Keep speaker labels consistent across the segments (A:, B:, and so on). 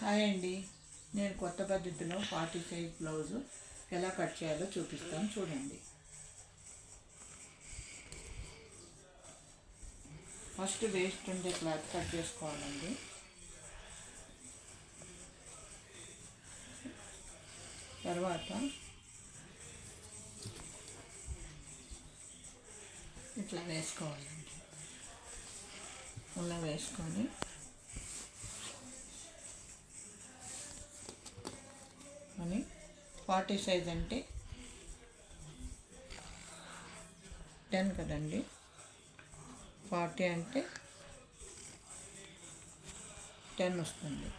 A: Hi అండి, నేను కొత్త పద్ధతిలో 40 సైజ్ బ్లౌజు ఎలా కట్ చేయాలో చూపిస్తాను చూడండి. ఫస్ట్ వేస్ట్ ఉండే క్లాత్ కట్ చేసుకోవాలండి. తర్వాత ఇట్లా వేసుకోవాలండి. ఇలా వేసుకొని అని 40 సైజ్ అంటే 10 కదండి, 40 అంటే 10 వస్తుంది.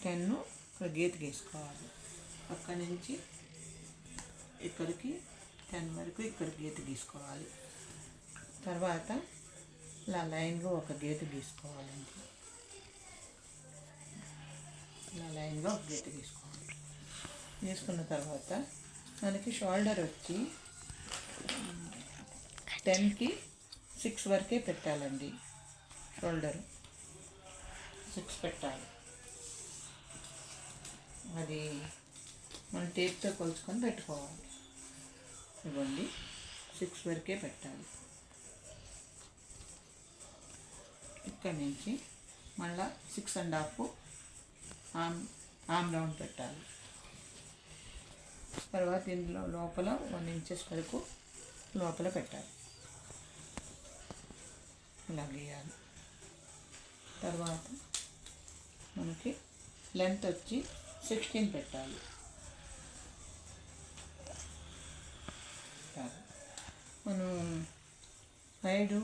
A: 10 ఇక్కడ గీత గీసుకోవాలి. అక్కడి నుంచి ఇక్కడికి 10 వరకు ఇక్కడ గీత గీసుకోవాలి. తర్వాత ఇలా లైన్గా ఒక గీత గీసుకోవాలండి. ఇలా లైన్గా ఒక గీత గీసుకోవాలి. గీసుకున్న తర్వాత మనకి షోల్డర్ వచ్చి 10కి 6 వరకే పెట్టాలండి. షోల్డర్ 6 పెట్టాలి. అది మన టేప్తో కొలుచుకొని పెట్టుకోవాలి. ఇవ్వండి, 6 వరకే పెట్టాలి. ఇక్కడి నుంచి మళ్ళా 6.5 ఆమ్ రౌండ్ పెట్టాలి. తర్వాత ఇందులో లోపల 1 ఇంచెస్ వరకు లోపల పెట్టాలి. ఇలా గీయాలి. తర్వాత మనకి లెంత్ వచ్చి 16 పెట్టాలి. మనం సైడు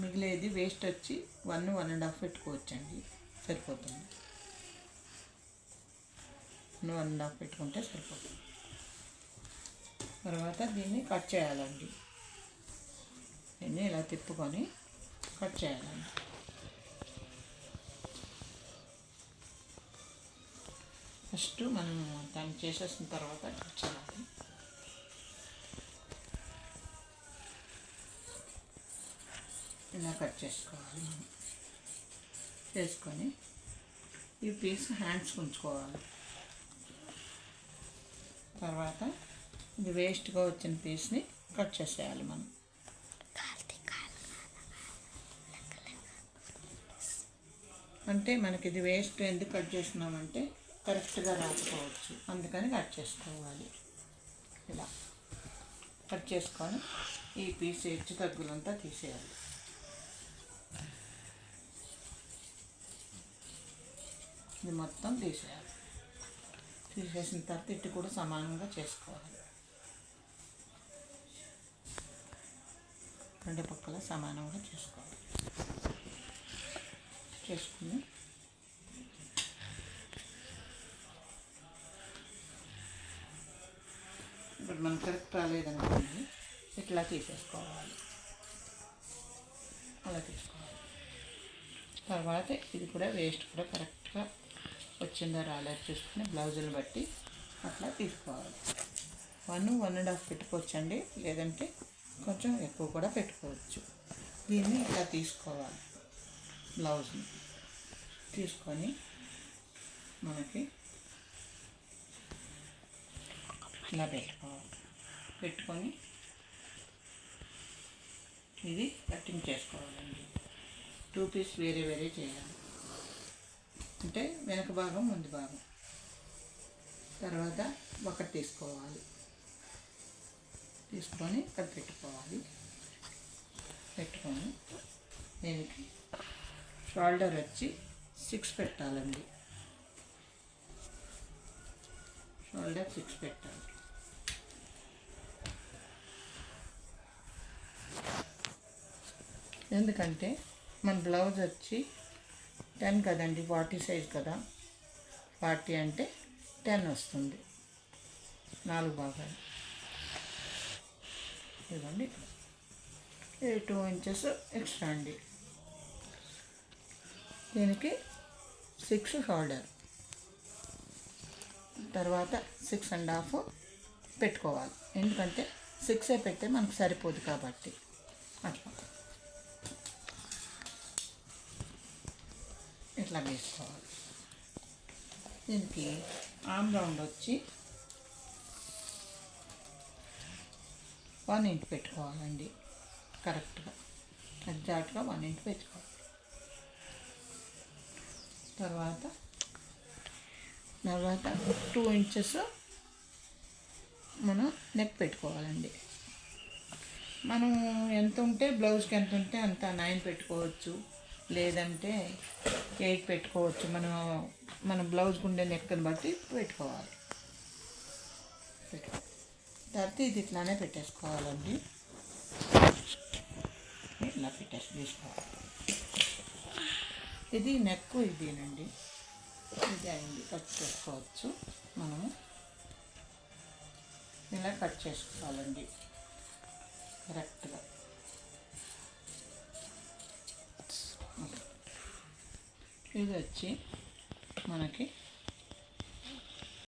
A: మిగిలేది వేస్ట్ వచ్చి 1.5 పెట్టుకోవచ్చండి, సరిపోతుంది. 1.5 పెట్టుకుంటే సరిపోతుంది. తర్వాత దీన్ని కట్ చేయాలండి. దీన్ని ఇలా తిప్పుకొని కట్ చేయాలండి. ఫస్ట్ మనం దాన్ని చేసేసిన తర్వాత కట్ చేయాలి. ఇలా కట్ చేసుకోవాలి. మనం చేసుకొని ఈ పీస్ హ్యాండ్స్ ఉంచుకోవాలి. తర్వాత ఇది వేస్ట్గా వచ్చిన పీస్ని కట్ చేసేయాలి. మనం అంటే మనకి ఇది వేస్ట్ ఎందుకు కట్ చేస్తున్నామంటే కరెక్ట్గా రాసుకోవచ్చు, అందుకని కట్ చేసుకోవాలి. ఇలా కట్ చేసుకొని ఈ పీస్ హెచ్చు తగ్గులంతా తీసేయాలి. ఇది మొత్తం తీసేయాలి. తీసేసిన తర్వాత ఇటు కూడా సమానంగా చేసుకోవాలి. రెండు పక్కల సమానంగా చేసుకోవాలి. చేసుకుని ఇప్పుడు మనం కరెక్ట్ రాలేదనుకోండి, ఇట్లా తీసేసుకోవాలి. అలా తీసుకోవాలి. తర్వాత ఇది కూడా వేస్ట్ కూడా కరెక్ట్గా వచ్చిందో రాలేదు చూసుకుని బ్లౌజులు బట్టి అట్లా తీసుకోవాలి. 1.5 పెట్టుకోవచ్చండి, లేదంటే కొంచెం ఎక్కువ కూడా పెట్టుకోవచ్చు. దీన్ని ఇట్లా తీసుకోవాలి. బ్లౌజ్ని తీసుకొని మనకి ఇలా పెట్టుకోవాలి. పెట్టుకొని ఇది కటింగ్ చేసుకోవాలండి. 2 పీస్ వేరే వేరే చేయాలి. అంటే వెనక భాగం ముందు భాగం. తర్వాత ఒకటి తీసుకోవాలి. తీసుకొని ఇక్కడ పెట్టుకోవాలి. పెట్టుకొని దీనికి షోల్డర్ వచ్చి 6 పెట్టాలండి. షోల్డర్ 6 పెట్టాలి. ఎందుకంటే మన బ్లౌజ్ వచ్చి 10 కదండి, 40 సైజ్ కదా. 40 అంటే 10 వస్తుంది. 4 భాగాలు ఇవ్వండి. 2 ఇంచెస్ ఎక్స్ట్రా అండి. దీనికి 6 షోల్డర్, తర్వాత 6.5 పెట్టుకోవాలి. ఎందుకంటే 6 పెడితే మనకు సరిపోదు కాబట్టి అట్లా ఇట్లా వేసుకోవాలి. దీనికి ఆమ్ రౌండ్ వచ్చి 1 ఇంచ్ పెట్టుకోవాలండి. కరెక్ట్గా ఎగ్జాక్ట్గా 1 ఇంచ్ పెట్టుకోవాలి. తర్వాత 2 ఇంచెస్ మనం నెక్ పెట్టుకోవాలండి. మనం ఎంత ఉంటే బ్లౌజ్కి ఎంత ఉంటే అంత 9 పెట్టుకోవచ్చు, లేదంటే 8 పెట్టుకోవచ్చు. మన బ్లౌజ్కి ఉండే నెక్ని బట్టి పెట్టుకోవాలి. తర్వాత ఇది ఇట్లానే పెట్టేసుకోవాలండి. ఇట్లా తీసుకోవాలి. ఇది నెక్ ఇదేనండి. ఇది అయింది, కట్ చేసుకోవచ్చు. మనము ఇలా కట్ చేసుకోవాలండి కరెక్ట్గా. ఇది వచ్చి మనకి